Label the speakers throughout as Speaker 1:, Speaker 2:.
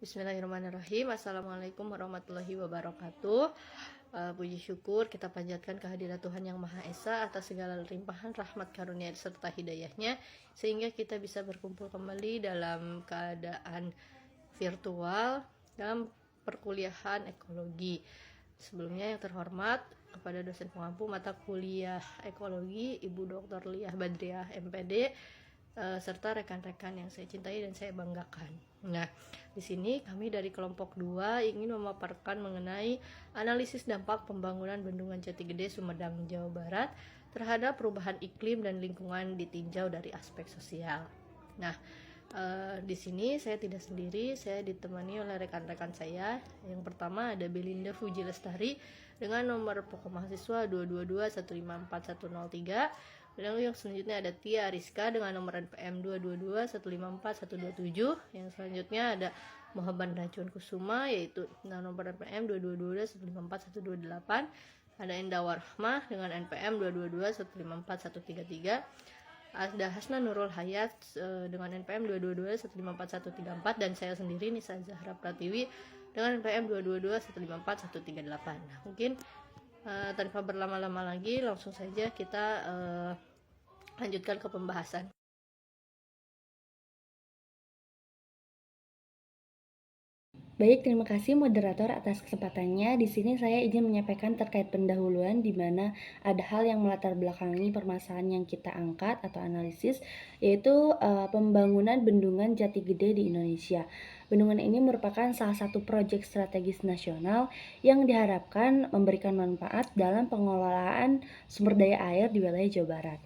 Speaker 1: Bismillahirrahmanirrahim. Assalamualaikum warahmatullahi wabarakatuh. Puji syukur kita panjatkan kehadirat Tuhan Yang Maha Esa atas segala limpahan rahmat karunia serta hidayahnya, sehingga kita bisa berkumpul kembali dalam keadaan virtual dalam perkuliahan ekologi. Sebelumnya yang terhormat kepada dosen pengampu mata kuliah ekologi Ibu Dr. Liah Badriah MPD, serta rekan-rekan yang saya cintai dan saya banggakan. Nah, di sini kami dari kelompok 2 ingin memaparkan mengenai analisis dampak pembangunan Bendungan Jati Gede, Sumedang, Jawa Barat terhadap perubahan iklim dan lingkungan ditinjau dari aspek sosial. Nah, di sini saya tidak sendiri, saya ditemani oleh rekan-rekan saya. Yang pertama ada Belinda Fuji Lestari dengan nomor pokok mahasiswa 222154103. Dan yang selanjutnya ada Tia Rizka dengan nomor NPM 222154127. Yang selanjutnya ada Muhammad Racun Kusuma yaitu nomor NPM 222154128. Ada Endawa Rahmah dengan NPM 222154133. Ada Hasna Nurul Hayat dengan NPM 222154134, dan saya sendiri Nisa Zahra Pratiwi dengan NPM 222154138. Nah, mungkin tanpa berlama-lama lagi langsung saja kita lanjutkan ke pembahasan.
Speaker 2: Baik, terima kasih moderator atas kesempatannya. Di sini saya izin menyampaikan terkait pendahuluan di mana ada hal yang melatar belakangi permasalahan yang kita angkat atau analisis, yaitu pembangunan Bendungan Jati Gede di Indonesia. Bendungan ini merupakan salah satu proyek strategis nasional yang diharapkan memberikan manfaat dalam pengelolaan sumber daya air di wilayah Jawa Barat.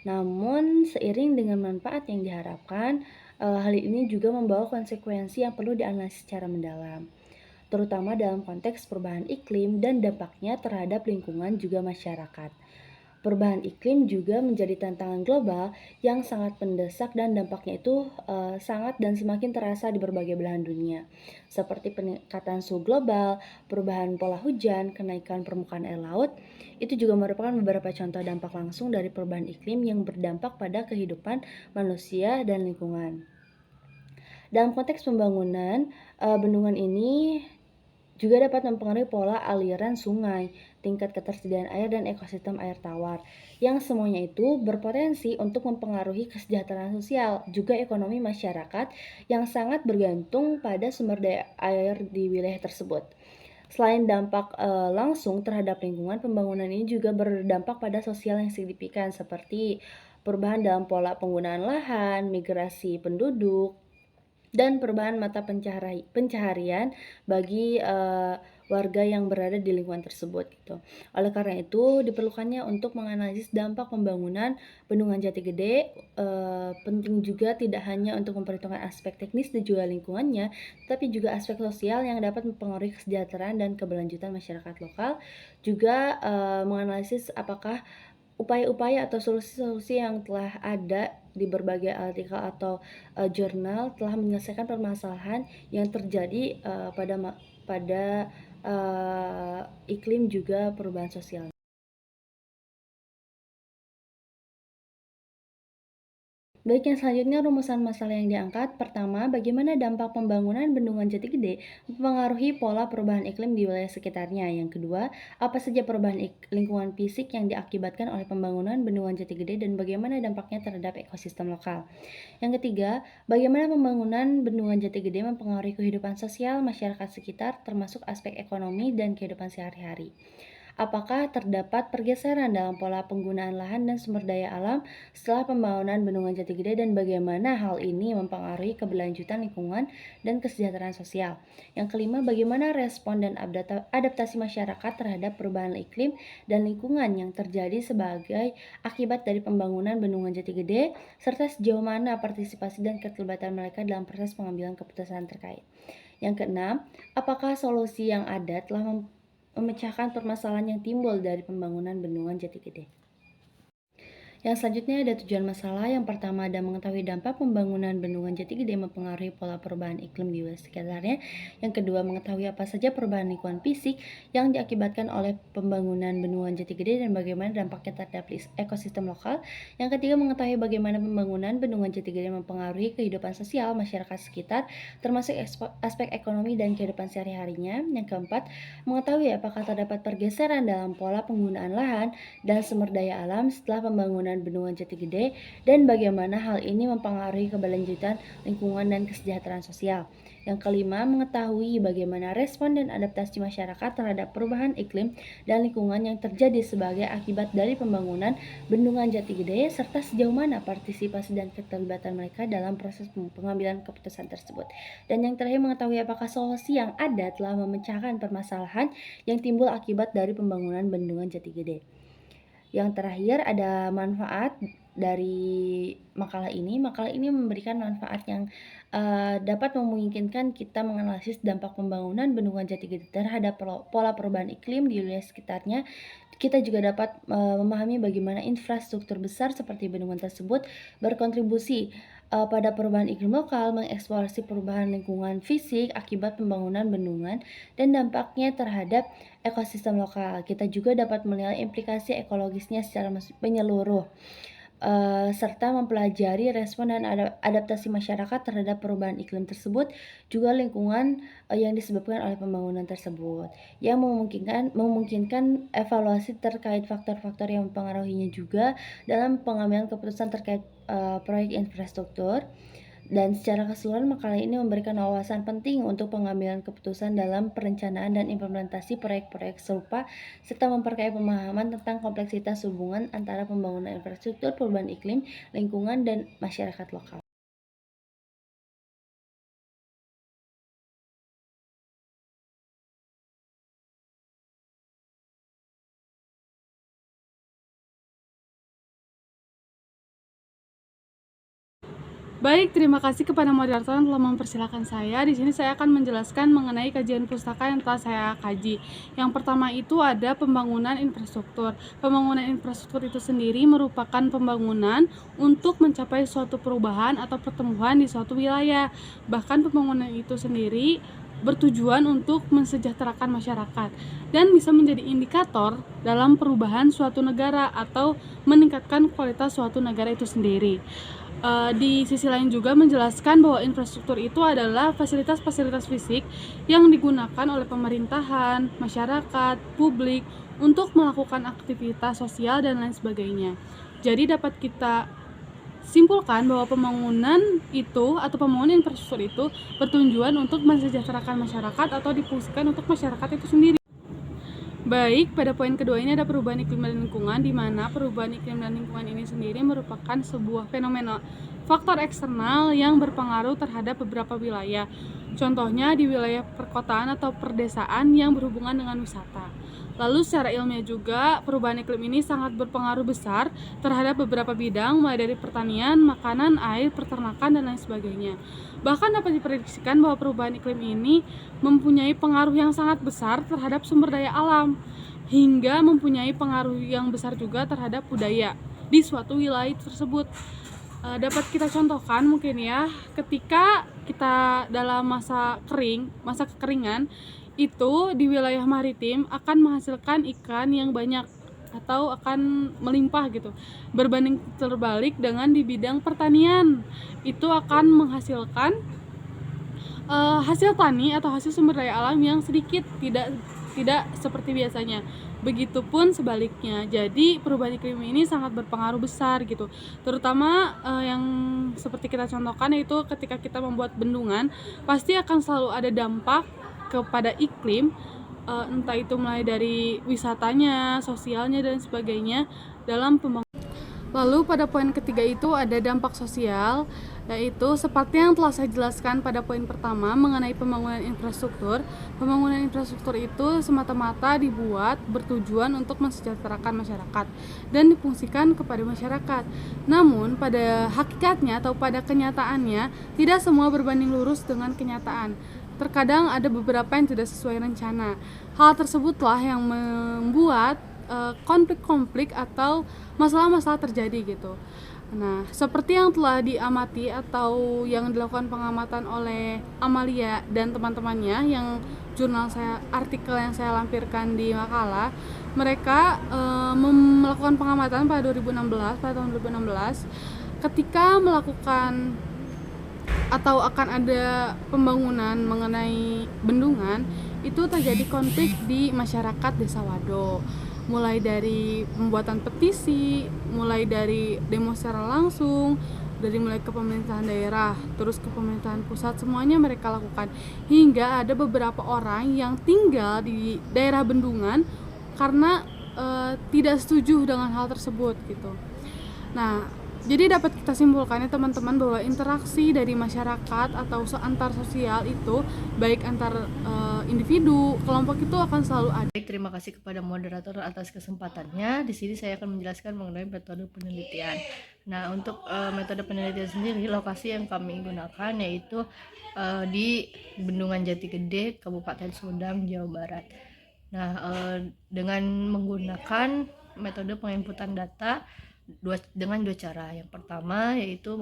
Speaker 2: Namun, seiring dengan manfaat yang diharapkan, hal ini juga membawa konsekuensi yang perlu dianalisis secara mendalam, terutama dalam konteks perubahan iklim dan dampaknya terhadap lingkungan juga masyarakat. Perubahan iklim juga menjadi tantangan global yang sangat mendesak dan dampaknya itu sangat dan semakin terasa di berbagai belahan dunia, seperti peningkatan suhu global, perubahan pola hujan, kenaikan permukaan air laut. Itu juga merupakan beberapa contoh dampak langsung dari perubahan iklim yang berdampak pada kehidupan manusia dan lingkungan. Dalam konteks pembangunan, bendungan ini juga dapat mempengaruhi pola aliran sungai, tingkat ketersediaan air, dan ekosistem air tawar, yang semuanya itu berpotensi untuk mempengaruhi kesejahteraan sosial, juga ekonomi masyarakat yang sangat bergantung pada sumber daya air di wilayah tersebut. Selain dampak langsung terhadap lingkungan, pembangunan ini juga berdampak pada sosial yang signifikan seperti perubahan dalam pola penggunaan lahan, migrasi penduduk, dan perubahan mata pencaharian bagi warga yang berada di lingkungan tersebut gitu. Oleh karena itu, diperlukannya untuk menganalisis dampak pembangunan Bendungan Jati Gede. Penting juga tidak hanya untuk memperhitungkan aspek teknis dan juga lingkungannya, tapi juga aspek sosial yang dapat mempengaruhi kesejahteraan dan keberlanjutan masyarakat lokal. Juga menganalisis apakah upaya-upaya atau solusi-solusi yang telah ada di berbagai artikel atau jurnal telah menyelesaikan permasalahan yang terjadi pada iklim juga perubahan sosial. Baik, yang selanjutnya rumusan masalah yang diangkat. Pertama, bagaimana dampak pembangunan Bendungan Jati Gede mempengaruhi pola perubahan iklim di wilayah sekitarnya. Yang kedua, apa saja perubahan lingkungan fisik yang diakibatkan oleh pembangunan Bendungan Jati Gede dan bagaimana dampaknya terhadap ekosistem lokal. Yang ketiga, bagaimana pembangunan Bendungan Jati Gede mempengaruhi kehidupan sosial masyarakat sekitar termasuk aspek ekonomi dan kehidupan sehari-hari. Apakah terdapat pergeseran dalam pola penggunaan lahan dan sumber daya alam setelah pembangunan Bendungan Jati Gede dan bagaimana hal ini mempengaruhi keberlanjutan lingkungan dan kesejahteraan sosial? Yang kelima, bagaimana respon dan adaptasi masyarakat terhadap perubahan iklim dan lingkungan yang terjadi sebagai akibat dari pembangunan Bendungan Jati Gede, serta sejauh mana partisipasi dan keterlibatan mereka dalam proses pengambilan keputusan terkait? Yang keenam, apakah solusi yang ada telah memecahkan permasalahan yang timbul dari pembangunan Bendungan Jati Gede? Yang selanjutnya ada tujuan masalah. Yang pertama ada mengetahui dampak pembangunan bendungan Jati Gede mempengaruhi pola perubahan iklim di wilayah sekitarnya. Yang kedua mengetahui apa saja perubahan lingkungan fisik yang diakibatkan oleh pembangunan bendungan Jati Gede dan bagaimana dampaknya terhadap ekosistem lokal. Yang ketiga mengetahui bagaimana pembangunan bendungan Jati Gede mempengaruhi kehidupan sosial masyarakat sekitar, termasuk aspek ekonomi dan kehidupan sehari-harinya. Yang keempat mengetahui apakah terdapat pergeseran dalam pola penggunaan lahan dan sumber daya alam setelah pembangunan bendungan Jati Gede dan bagaimana hal ini mempengaruhi keberlanjutan lingkungan dan kesejahteraan sosial. Yang kelima, mengetahui bagaimana respon dan adaptasi masyarakat terhadap perubahan iklim dan lingkungan yang terjadi sebagai akibat dari pembangunan bendungan Jati Gede serta sejauh mana partisipasi dan keterlibatan mereka dalam proses pengambilan keputusan tersebut. Dan yang terakhir, mengetahui apakah solusi yang ada telah memecahkan permasalahan yang timbul akibat dari pembangunan bendungan Jati Gede. Yang terakhir ada manfaat dari makalah ini. Makalah ini memberikan manfaat yang dapat memungkinkan kita menganalisis dampak pembangunan bendungan Jati Gede terhadap pola perubahan iklim di wilayah sekitarnya. Kita juga dapat memahami bagaimana infrastruktur besar seperti bendungan tersebut berkontribusi pada perubahan iklim lokal, mengeksplorasi perubahan lingkungan fisik akibat pembangunan bendungan dan dampaknya terhadap ekosistem lokal. Kita juga dapat menilai implikasi ekologisnya secara menyeluruh, serta mempelajari respon dan adaptasi masyarakat terhadap perubahan iklim tersebut, juga lingkungan yang disebabkan oleh pembangunan tersebut, yang memungkinkan evaluasi terkait faktor-faktor yang mempengaruhinya juga dalam pengambilan keputusan terkait proyek infrastruktur. Dan secara keseluruhan makalah ini memberikan wawasan penting untuk pengambilan keputusan dalam perencanaan dan implementasi proyek-proyek serupa serta memperkaya pemahaman tentang kompleksitas hubungan antara pembangunan infrastruktur, perubahan iklim, lingkungan, dan masyarakat lokal.
Speaker 3: Baik, terima kasih kepada moderator yang telah mempersilahkan saya. Di sini saya akan menjelaskan mengenai kajian pustaka yang telah saya kaji. Yang pertama itu ada pembangunan infrastruktur. Pembangunan infrastruktur itu sendiri merupakan pembangunan untuk mencapai suatu perubahan atau pertumbuhan di suatu wilayah. Bahkan pembangunan itu sendiri bertujuan untuk mensejahterakan masyarakat dan bisa menjadi indikator dalam perubahan suatu negara atau meningkatkan kualitas suatu negara itu sendiri. Di sisi lain juga menjelaskan bahwa infrastruktur itu adalah fasilitas-fasilitas fisik yang digunakan oleh pemerintahan, masyarakat, publik untuk melakukan aktivitas sosial dan lain sebagainya. Jadi dapat kita simpulkan bahwa pembangunan itu atau pembangunan infrastruktur itu bertujuan untuk mensejahterakan masyarakat atau difungsikan untuk masyarakat itu sendiri. Baik, pada poin kedua ini ada perubahan iklim dan lingkungan, di mana perubahan iklim dan lingkungan ini sendiri merupakan sebuah fenomena faktor eksternal yang berpengaruh terhadap beberapa wilayah. Contohnya di wilayah perkotaan atau perdesaan yang berhubungan dengan wisata. Lalu secara ilmiah juga perubahan iklim ini sangat berpengaruh besar terhadap beberapa bidang, mulai dari pertanian, makanan, air, peternakan, dan lain sebagainya. Bahkan dapat diprediksikan bahwa perubahan iklim ini mempunyai pengaruh yang sangat besar terhadap sumber daya alam, hingga mempunyai pengaruh yang besar juga terhadap budaya di suatu wilayah tersebut. Dapat kita contohkan mungkin ya, ketika kita dalam masa kekeringan, itu di wilayah maritim akan menghasilkan ikan yang banyak atau akan melimpah gitu. Berbanding terbalik dengan di bidang pertanian, itu akan menghasilkan hasil tani atau hasil sumber daya alam yang sedikit, tidak seperti biasanya. Begitupun sebaliknya. Jadi perubahan iklim ini sangat berpengaruh besar gitu. Terutama yang seperti kita contohkan, yaitu ketika kita membuat bendungan, pasti akan selalu ada dampak kepada iklim, entah itu mulai dari wisatanya, sosialnya, dan sebagainya dalam pembangunan. Lalu pada poin ketiga itu ada dampak sosial, yaitu seperti yang telah saya jelaskan pada poin pertama mengenai pembangunan infrastruktur. Pembangunan infrastruktur itu semata-mata dibuat bertujuan untuk mensejahterakan masyarakat dan difungsikan kepada masyarakat. Namun pada hakikatnya atau pada kenyataannya tidak semua berbanding lurus dengan kenyataan. Terkadang ada beberapa yang tidak sesuai rencana. Hal tersebutlah yang membuat konflik-konflik atau masalah-masalah terjadi gitu. Nah, seperti yang telah diamati atau yang dilakukan pengamatan oleh Amalia dan teman-temannya yang artikel yang saya lampirkan di makalah, mereka melakukan pengamatan pada tahun 2016 ketika melakukan atau akan ada pembangunan mengenai bendungan, itu terjadi konflik di masyarakat Desa Wado, mulai dari pembuatan petisi, mulai dari demo secara langsung, dari mulai ke pemerintahan daerah, terus ke pemerintahan pusat, semuanya mereka lakukan, hingga ada beberapa orang yang tinggal di daerah bendungan karena tidak setuju dengan hal tersebut gitu. Nah, jadi dapat kita simpulkan ya teman-teman, bahwa interaksi dari masyarakat atau antar sosial itu, baik antar individu, kelompok, itu akan selalu ada.
Speaker 1: Baik, terima kasih kepada moderator atas kesempatannya. Di sini saya akan menjelaskan mengenai metode penelitian. Nah, untuk metode penelitian sendiri, lokasi yang kami gunakan yaitu di Bendungan Jati Gede, Kabupaten Sumedang, Jawa Barat. Nah, dengan menggunakan metode penginputan data dengan dua cara. Yang pertama yaitu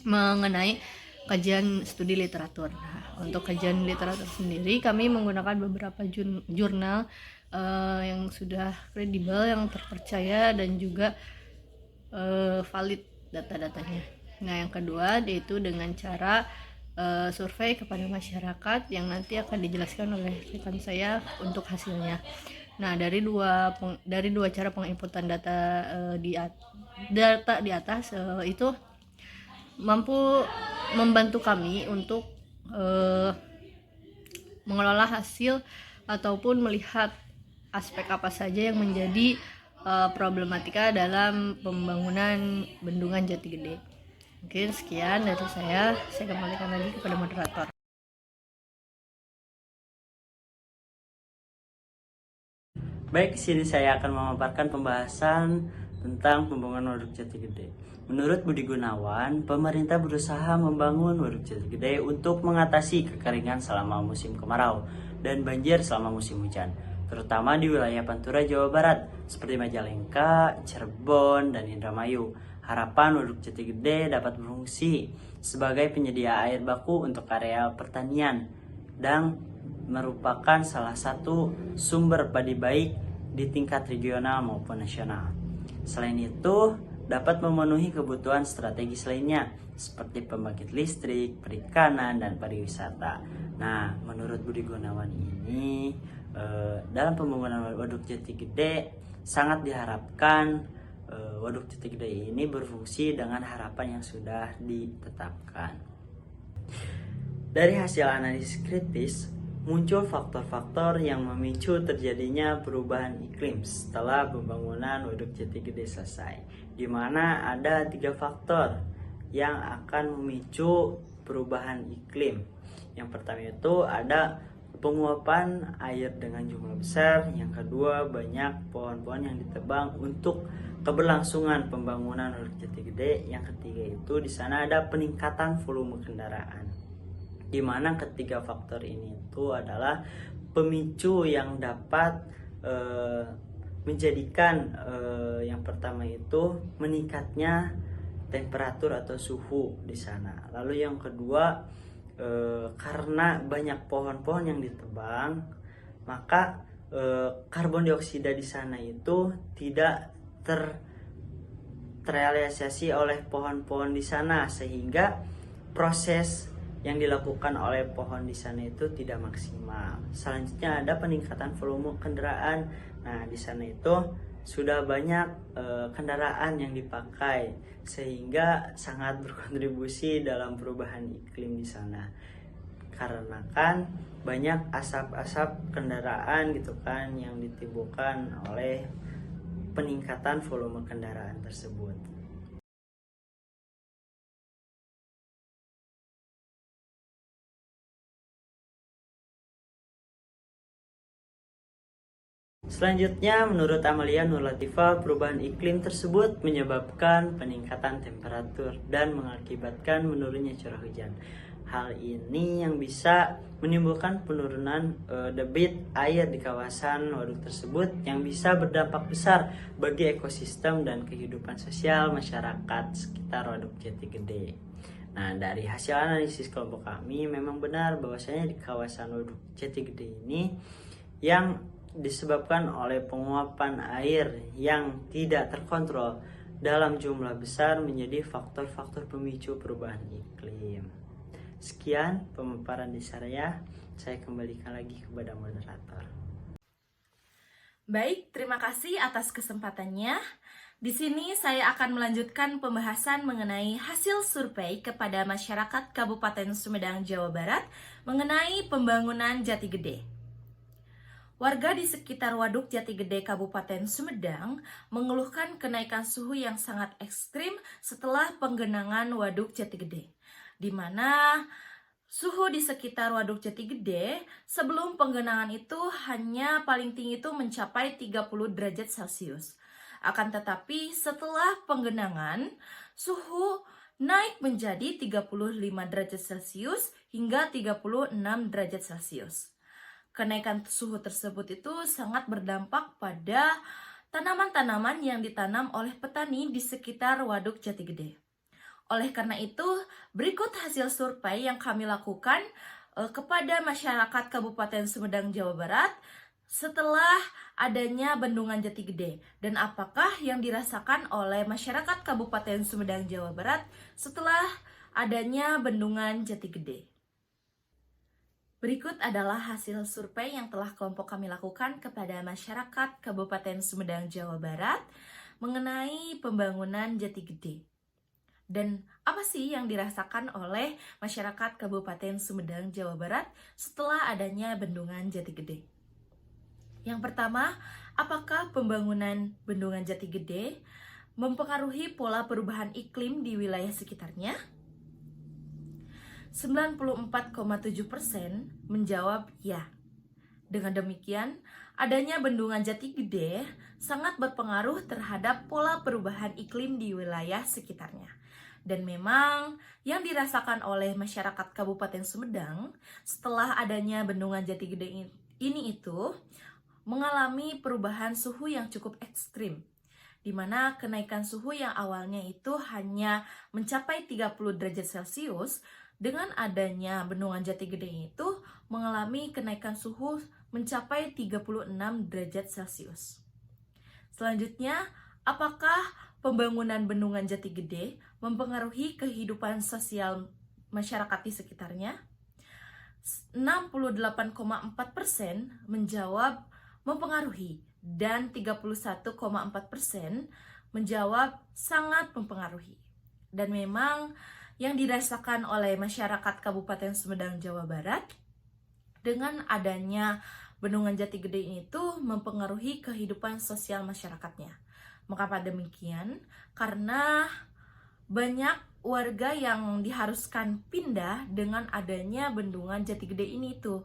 Speaker 1: mengenai kajian studi literatur. Nah, untuk kajian literatur sendiri kami menggunakan beberapa jurnal yang sudah kredibel, yang terpercaya, dan juga valid data-datanya. Nah, yang kedua yaitu dengan cara survei kepada masyarakat yang nanti akan dijelaskan oleh rekan saya untuk hasilnya. Nah, dari dua cara penginputan data di atas itu mampu membantu kami untuk mengelola hasil ataupun melihat aspek apa saja yang menjadi problematika dalam pembangunan Bendungan Jati Gede. Mungkin sekian dari saya kembalikan lagi kepada moderator.
Speaker 4: Baik, di sini saya akan memaparkan pembahasan tentang pembangunan Waduk Jati Gede. Menurut Budi Gunawan, pemerintah berusaha membangun Waduk Jati Gede untuk mengatasi kekeringan selama musim kemarau dan banjir selama musim hujan, terutama di wilayah Pantura, Jawa Barat, seperti Majalengka, Cirebon, dan Indramayu. Harapan Waduk Jati Gede dapat berfungsi sebagai penyedia air baku untuk area pertanian dan merupakan salah satu sumber padi baik di tingkat regional maupun nasional. Selain itu, dapat memenuhi kebutuhan strategis lainnya seperti pembangkit listrik, perikanan, dan pariwisata. Nah, menurut Budi Gunawan ini, dalam pembangunan Waduk Jati Gede sangat diharapkan Waduk Jati Gede ini berfungsi dengan harapan yang sudah ditetapkan. Dari hasil analisis kritis, muncul faktor-faktor yang memicu terjadinya perubahan iklim setelah pembangunan Waduk Jati Gede selesai, di mana ada 3 faktor yang akan memicu perubahan iklim. Yang pertama itu ada penguapan air dengan jumlah besar, yang kedua banyak pohon-pohon yang ditebang untuk keberlangsungan pembangunan Waduk Jati Gede, yang ketiga itu di sana ada peningkatan volume kendaraan. Di mana ketiga faktor ini itu adalah pemicu yang dapat menjadikan yang pertama itu meningkatnya temperatur atau suhu di sana. Lalu yang kedua, karena banyak pohon-pohon yang ditebang, maka karbon dioksida di sana itu tidak terrealisasi oleh pohon-pohon di sana, sehingga proses yang dilakukan oleh pohon di sana itu tidak maksimal. Selanjutnya ada peningkatan volume kendaraan. Nah, di sana itu sudah banyak kendaraan yang dipakai, sehingga sangat berkontribusi dalam perubahan iklim di sana. Karena kan banyak asap-asap kendaraan gitu kan yang ditimbulkan oleh peningkatan volume kendaraan tersebut. Selanjutnya, menurut Amalia Nur Latifah, perubahan iklim tersebut menyebabkan peningkatan temperatur dan mengakibatkan menurunnya curah hujan. Hal ini yang bisa menimbulkan penurunan debit air di kawasan waduk tersebut yang bisa berdampak besar bagi ekosistem dan kehidupan sosial masyarakat sekitar Waduk Jati Gede. Nah, dari hasil analisis kelompok kami memang benar bahwasanya di kawasan Waduk Jati Gede ini yang disebabkan oleh penguapan air yang tidak terkontrol dalam jumlah besar menjadi faktor-faktor pemicu perubahan iklim. Sekian pemaparan di saya kembalikan lagi kepada moderator.
Speaker 2: Baik, terima kasih atas kesempatannya. Di sini saya akan melanjutkan pembahasan mengenai hasil survei kepada masyarakat Kabupaten Sumedang, Jawa Barat mengenai pembangunan Jati Gede. Warga di sekitar Waduk Jati Gede Kabupaten Sumedang mengeluhkan kenaikan suhu yang sangat ekstrim setelah penggenangan Waduk Jati Gede, di mana suhu di sekitar Waduk Jati Gede sebelum penggenangan itu hanya paling tinggi itu mencapai 30 derajat Celcius. Akan tetapi setelah penggenangan, suhu naik menjadi 35 derajat Celcius hingga 36 derajat Celcius. Kenaikan suhu tersebut itu sangat berdampak pada tanaman-tanaman yang ditanam oleh petani di sekitar Waduk Jati Gede. Oleh karena itu, berikut hasil survei yang kami lakukan kepada masyarakat Kabupaten Sumedang, Jawa Barat setelah adanya Bendungan Jati Gede, dan apakah yang dirasakan oleh masyarakat Kabupaten Sumedang, Jawa Barat setelah adanya Bendungan Jati Gede. Berikut adalah hasil survei yang telah kelompok kami lakukan kepada masyarakat Kabupaten Sumedang, Jawa Barat mengenai pembangunan Jati Gede. Dan apa sih yang dirasakan oleh masyarakat Kabupaten Sumedang, Jawa Barat setelah adanya Bendungan Jati Gede? Yang pertama, apakah pembangunan Bendungan Jati Gede mempengaruhi pola perubahan iklim di wilayah sekitarnya? 94,7% menjawab ya. Dengan demikian, adanya Bendungan Jati Gede sangat berpengaruh terhadap pola perubahan iklim di wilayah sekitarnya. Dan memang yang dirasakan oleh masyarakat Kabupaten Sumedang setelah adanya Bendungan Jati Gede ini itu mengalami perubahan suhu yang cukup ekstrim, di mana kenaikan suhu yang awalnya itu hanya mencapai 30 derajat Celcius, dengan adanya Bendungan Jati Gede itu mengalami kenaikan suhu mencapai 36 derajat Celcius. Selanjutnya, apakah pembangunan Bendungan Jati Gede mempengaruhi kehidupan sosial masyarakat di sekitarnya? 68,4% menjawab mempengaruhi dan 31,4% menjawab sangat mempengaruhi. Dan memang yang dirasakan oleh masyarakat Kabupaten Sumedang, Jawa Barat dengan adanya Bendungan Jati Gede ini tuh mempengaruhi kehidupan sosial masyarakatnya. Mengapa demikian? Karena banyak warga yang diharuskan pindah dengan adanya Bendungan Jati Gede ini tuh.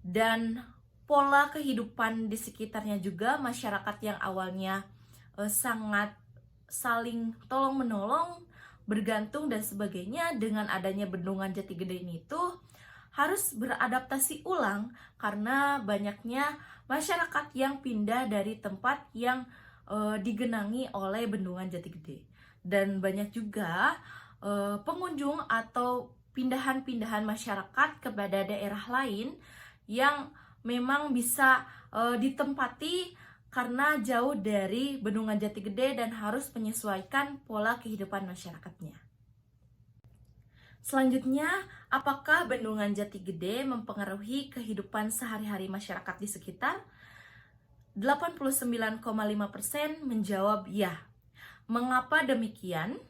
Speaker 2: Dan pola kehidupan di sekitarnya juga masyarakat yang awalnya sangat saling tolong-menolong, bergantung dan sebagainya, dengan adanya Bendungan Jati Gede ini tuh harus beradaptasi ulang karena banyaknya masyarakat yang pindah dari tempat yang digenangi oleh Bendungan Jati Gede. Dan banyak juga pengunjung atau pindahan-pindahan masyarakat kepada daerah lain yang memang bisa ditempati karena jauh dari Bendungan Jati Gede dan harus menyesuaikan pola kehidupan masyarakatnya. Selanjutnya, apakah Bendungan Jati Gede mempengaruhi kehidupan sehari-hari masyarakat di sekitar? 89,5% menjawab ya. Mengapa demikian?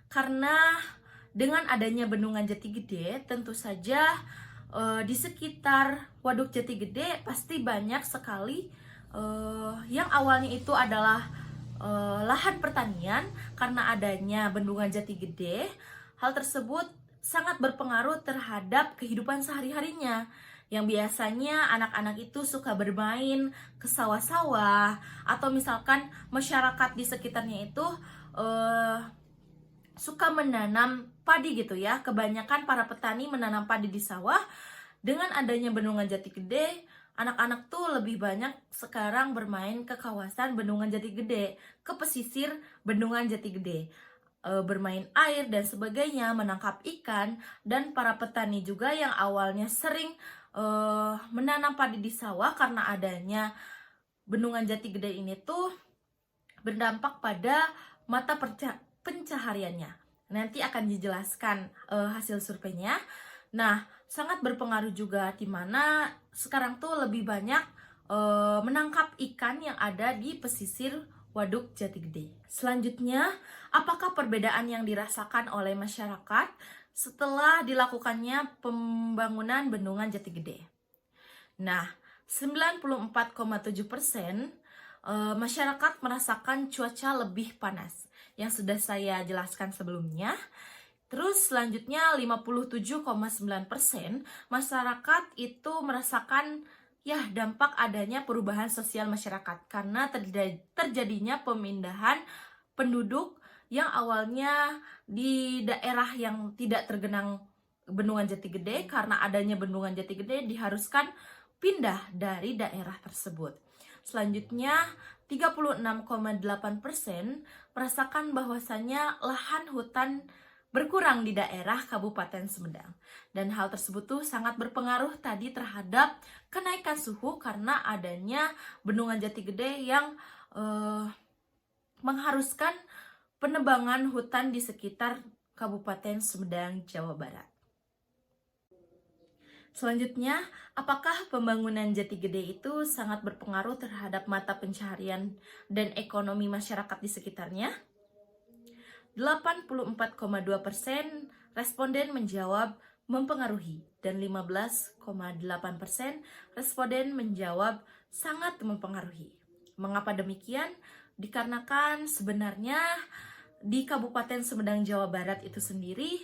Speaker 2: Karena dengan adanya Bendungan Jati Gede, tentu saja di sekitar Waduk Jati Gede pasti banyak sekali yang awalnya itu adalah lahan pertanian. Karena adanya Bendungan Jati Gede, hal tersebut sangat berpengaruh terhadap kehidupan sehari-harinya, yang biasanya anak-anak itu suka bermain ke sawah-sawah, atau misalkan masyarakat di sekitarnya itu suka menanam
Speaker 5: padi gitu ya. Kebanyakan para petani menanam padi di sawah. Dengan adanya Bendungan Jati Gede, anak-anak tuh lebih banyak sekarang bermain ke kawasan Bendungan Jati Gede, ke pesisir Bendungan Jati Gede, bermain air dan sebagainya, menangkap ikan. Dan para petani juga yang awalnya sering menanam padi di sawah, karena adanya Bendungan Jati Gede ini tuh berdampak pada mata pencahariannya. Nanti akan dijelaskan hasil surveinya. Nah, sangat berpengaruh juga di mana sekarang tuh lebih banyak menangkap ikan yang ada di pesisir Waduk Jati Gede. Selanjutnya, apakah perbedaan yang dirasakan oleh masyarakat setelah dilakukannya pembangunan Bendungan Jati Gede? Nah, 94,7% masyarakat merasakan cuaca lebih panas, yang sudah saya jelaskan sebelumnya. Terus selanjutnya 57,9% masyarakat itu merasakan dampak adanya perubahan sosial masyarakat karena terjadinya pemindahan penduduk yang awalnya di daerah yang tidak tergenang Bendungan Jati Gede. Karena adanya Bendungan Jati Gede diharuskan pindah dari daerah tersebut. Selanjutnya 36,8% merasakan bahwasannya lahan hutan berkurang di daerah Kabupaten Sumedang. Dan hal tersebut tuh sangat berpengaruh tadi terhadap kenaikan suhu karena adanya Bendungan Jati Gede yang mengharuskan penebangan hutan di sekitar Kabupaten Sumedang, Jawa Barat. Selanjutnya, apakah pembangunan Jati Gede itu sangat berpengaruh terhadap mata pencaharian dan ekonomi masyarakat di sekitarnya? 84,2% responden menjawab mempengaruhi dan 15,8% responden menjawab sangat mempengaruhi. Mengapa demikian? Dikarenakan sebenarnya di Kabupaten Sumedang, Jawa Barat itu sendiri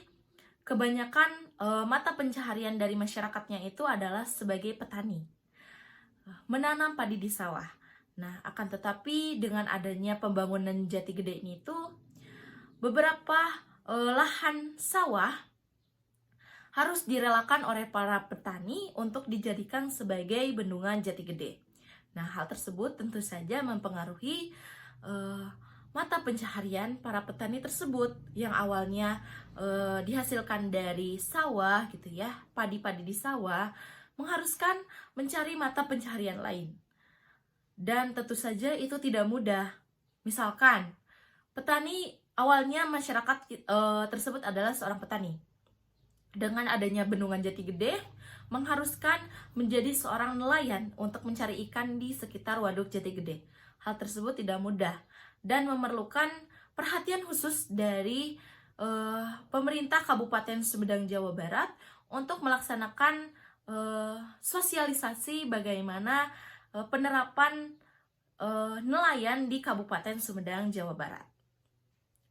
Speaker 5: kebanyakan mata pencaharian dari masyarakatnya itu adalah sebagai petani, menanam padi di sawah. Nah, akan tetapi dengan adanya pembangunan Jati Gede ini tuh beberapa lahan sawah harus direlakan oleh para petani untuk dijadikan sebagai Bendungan Jati Gede. Nah, hal tersebut tentu saja mempengaruhi mata pencaharian para petani tersebut yang awalnya dihasilkan dari sawah gitu ya, padi-padi di sawah, mengharuskan mencari mata pencaharian lain. Dan tentu saja itu tidak mudah. Misalkan petani awalnya masyarakat tersebut adalah seorang petani. Dengan adanya Bendungan Jati Gede mengharuskan menjadi seorang nelayan untuk mencari ikan di sekitar Waduk Jati Gede. Hal tersebut tidak mudah dan memerlukan perhatian khusus dari pemerintah Kabupaten Sumedang, Jawa Barat untuk melaksanakan sosialisasi bagaimana penerapan nelayan di Kabupaten Sumedang, Jawa Barat.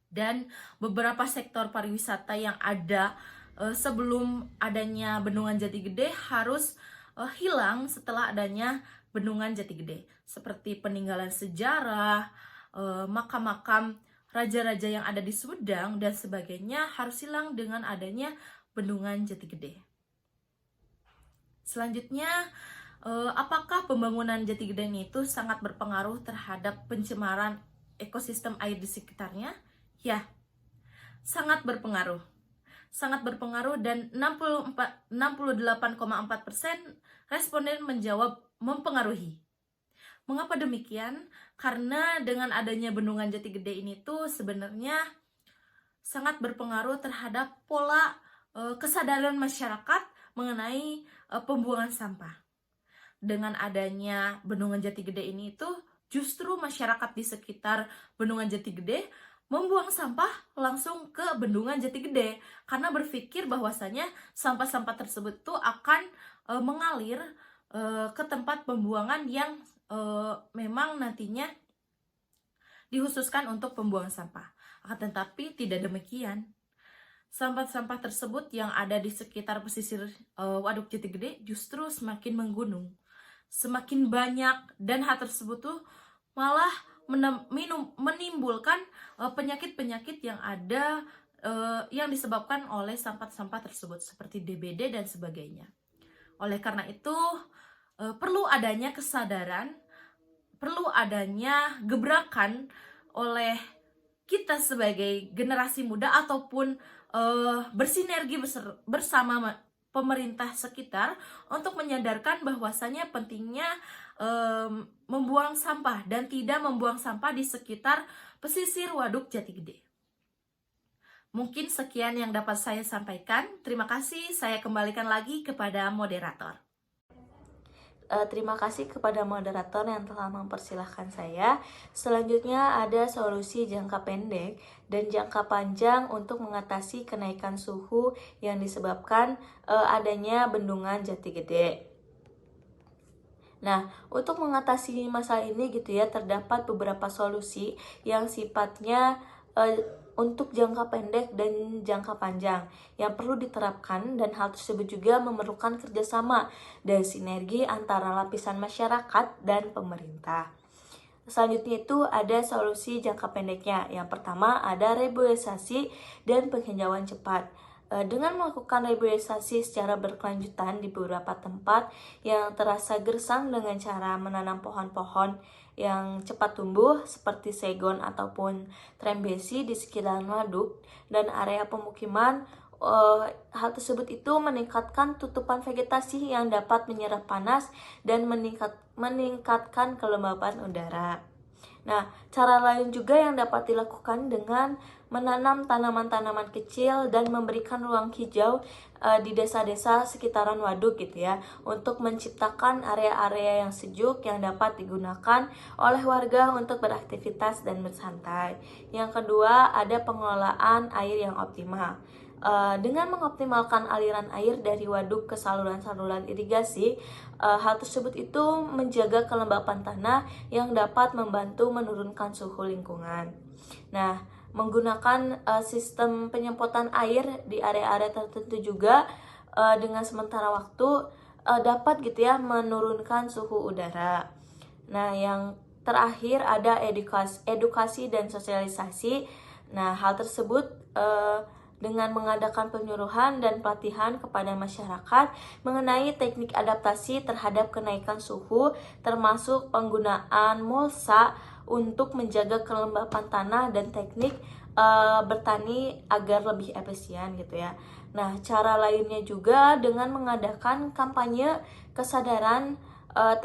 Speaker 5: Dan beberapa sektor pariwisata yang ada sebelum adanya Bendungan Jati Gede harus hilang setelah adanya Bendungan Jati Gede, seperti peninggalan sejarah, makam-makam raja-raja yang ada di Sumedang dan sebagainya harus hilang dengan adanya Bendungan Jati Gede. Selanjutnya, apakah pembangunan Jati Gede itu sangat berpengaruh terhadap pencemaran ekosistem air di sekitarnya? Ya, sangat berpengaruh. Sangat berpengaruh dan 68,4% responden menjawab mempengaruhi. Mengapa demikian? Karena dengan adanya Bendungan Jati Gede ini tuh sebenarnya sangat berpengaruh terhadap pola kesadaran masyarakat mengenai pembuangan sampah. Dengan adanya Bendungan Jati Gede ini tuh justru masyarakat di sekitar Bendungan Jati Gede membuang sampah langsung ke Bendungan Jati Gede karena berpikir bahwasanya sampah-sampah tersebut tuh akan mengalir ke tempat pembuangan yang memang nantinya dikhususkan untuk pembuangan sampah. Akan tetapi tidak demikian. Sampah-sampah tersebut yang ada di sekitar pesisir Waduk Jati Gede justru semakin menggunung, semakin banyak, dan hal tersebut tuh malah menimbulkan penyakit-penyakit yang ada yang disebabkan oleh sampah-sampah tersebut seperti DBD dan sebagainya. Oleh karena itu, perlu adanya kesadaran, perlu adanya gebrakan oleh kita sebagai generasi muda ataupun bersinergi bersama pemerintah sekitar untuk menyadarkan bahwasannya pentingnya membuang sampah dan tidak membuang sampah di sekitar pesisir Waduk Jati Gede. Mungkin sekian yang dapat saya sampaikan. Terima kasih, saya kembalikan lagi kepada moderator.
Speaker 2: Terima kasih kepada moderator yang telah mempersilahkan saya. Selanjutnya ada solusi jangka pendek dan jangka panjang untuk mengatasi kenaikan suhu yang disebabkan adanya bendungan Jati Gede. Nah, untuk mengatasi masalah ini gitu ya, terdapat beberapa solusi yang sifatnya untuk jangka pendek dan jangka panjang yang perlu diterapkan, dan hal tersebut juga memerlukan kerjasama dan sinergi antara lapisan masyarakat dan pemerintah. Selanjutnya itu ada solusi jangka pendeknya. Yang pertama ada reboisasi dan penghijauan cepat. Dengan melakukan reboisasi secara berkelanjutan di beberapa tempat yang terasa gersang dengan cara menanam pohon-pohon yang cepat tumbuh seperti segon ataupun trembesi di sekitaran waduk dan area pemukiman, hal tersebut itu meningkatkan tutupan vegetasi yang dapat menyerap panas dan meningkatkan kelembapan udara. Nah, cara lain juga yang dapat dilakukan dengan menanam tanaman-tanaman kecil dan memberikan ruang hijau di desa-desa sekitaran waduk gitu ya, untuk menciptakan area-area yang sejuk yang dapat digunakan oleh warga untuk beraktivitas dan bersantai. Yang kedua, ada pengelolaan air yang optimal. Dengan mengoptimalkan aliran air dari waduk ke saluran-saluran irigasi, hal tersebut itu menjaga kelembapan tanah yang dapat membantu menurunkan suhu lingkungan. Nah, menggunakan sistem penyemprotan air di area-area tertentu juga dengan sementara waktu dapat gitu ya menurunkan suhu udara. Nah, yang terakhir ada edukasi dan sosialisasi. Nah, hal tersebut dengan mengadakan penyuluhan dan pelatihan kepada masyarakat mengenai teknik adaptasi terhadap kenaikan suhu, termasuk penggunaan mulsa untuk menjaga kelembapan tanah dan teknik bertani agar lebih efisien gitu ya. Nah, cara lainnya juga dengan mengadakan kampanye kesadaran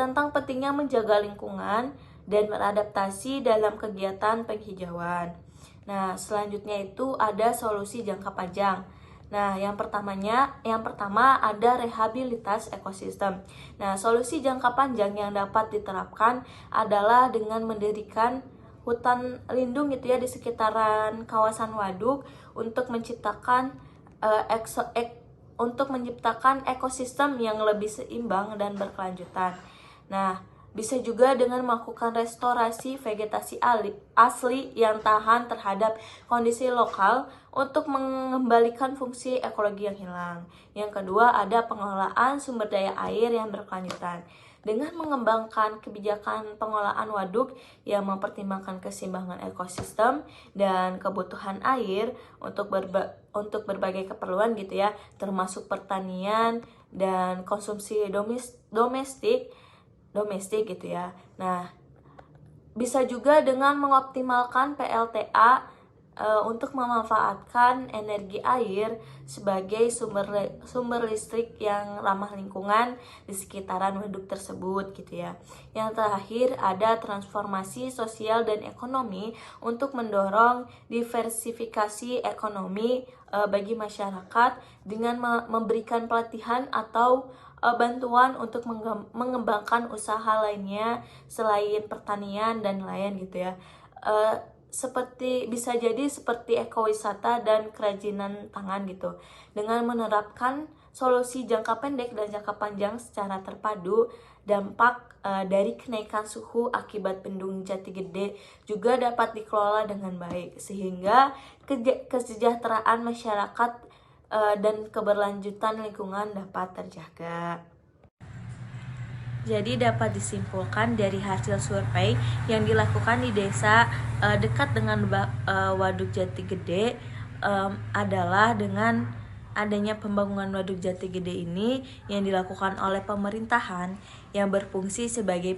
Speaker 2: tentang pentingnya menjaga lingkungan dan beradaptasi dalam kegiatan penghijauan. Nah, selanjutnya itu ada solusi jangka panjang. Nah, yang pertama ada rehabilitas ekosistem. Nah, solusi jangka panjang yang dapat diterapkan adalah dengan mendirikan hutan lindung gitu ya di sekitaran kawasan waduk untuk menciptakan ekosistem yang lebih seimbang dan berkelanjutan. Nah, bisa juga dengan melakukan restorasi vegetasi asli yang tahan terhadap kondisi lokal untuk mengembalikan fungsi ekologi yang hilang. Yang kedua, ada pengelolaan sumber daya air yang berkelanjutan. Dengan mengembangkan kebijakan pengelolaan waduk yang mempertimbangkan keseimbangan ekosistem dan kebutuhan air untuk berbagai keperluan gitu ya, termasuk pertanian dan konsumsi domestik gitu ya. Nah, bisa juga dengan mengoptimalkan PLTA untuk memanfaatkan energi air sebagai sumber listrik yang ramah lingkungan di sekitaran waduk tersebut gitu ya. Yang terakhir ada transformasi sosial dan ekonomi untuk mendorong diversifikasi ekonomi bagi masyarakat dengan memberikan pelatihan atau bantuan untuk mengembangkan usaha lainnya selain pertanian dan nelayan gitu ya. Bisa jadi seperti ekowisata dan kerajinan tangan gitu. Dengan menerapkan solusi jangka pendek dan jangka panjang secara terpadu, dampak dari kenaikan suhu akibat bendung Jati Gede juga dapat dikelola dengan baik sehingga kesejahteraan masyarakat dan keberlanjutan lingkungan dapat terjaga. Jadi dapat disimpulkan dari hasil survei yang dilakukan di desa dekat dengan Waduk Jati Gede,
Speaker 5: adalah dengan adanya pembangunan Waduk Jati Gede ini yang dilakukan oleh pemerintahan yang berfungsi sebagai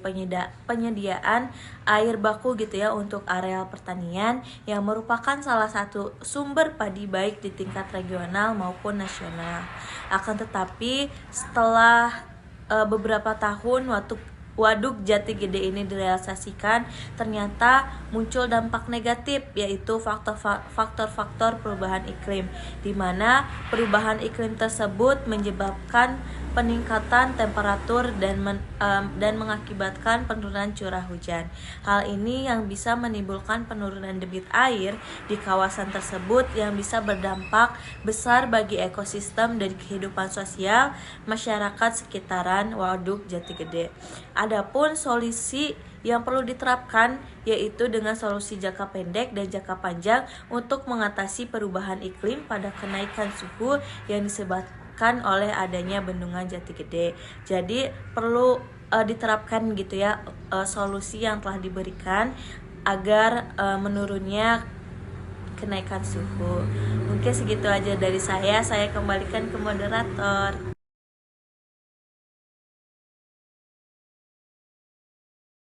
Speaker 5: penyediaan air baku gitu ya untuk areal pertanian yang merupakan salah satu sumber padi baik di tingkat regional maupun nasional. Akan tetapi setelah beberapa tahun Waduk Jati Gede ini direalisasikan, ternyata muncul dampak negatif, yaitu faktor-faktor perubahan iklim, di mana perubahan iklim tersebut menyebabkan peningkatan temperatur dan mengakibatkan penurunan curah hujan. Hal ini yang bisa menimbulkan penurunan debit air di kawasan tersebut yang bisa berdampak besar bagi ekosistem dan kehidupan sosial masyarakat sekitaran Waduk Jati Gede. Adapun solusi yang perlu diterapkan yaitu dengan solusi jangka pendek dan jangka panjang untuk mengatasi perubahan iklim pada kenaikan suhu yang disebabkan oleh adanya bendungan Jati Gede. Jadi perlu diterapkan gitu ya solusi yang telah diberikan agar menurunnya kenaikan suhu. Mungkin segitu aja dari saya kembalikan ke moderator.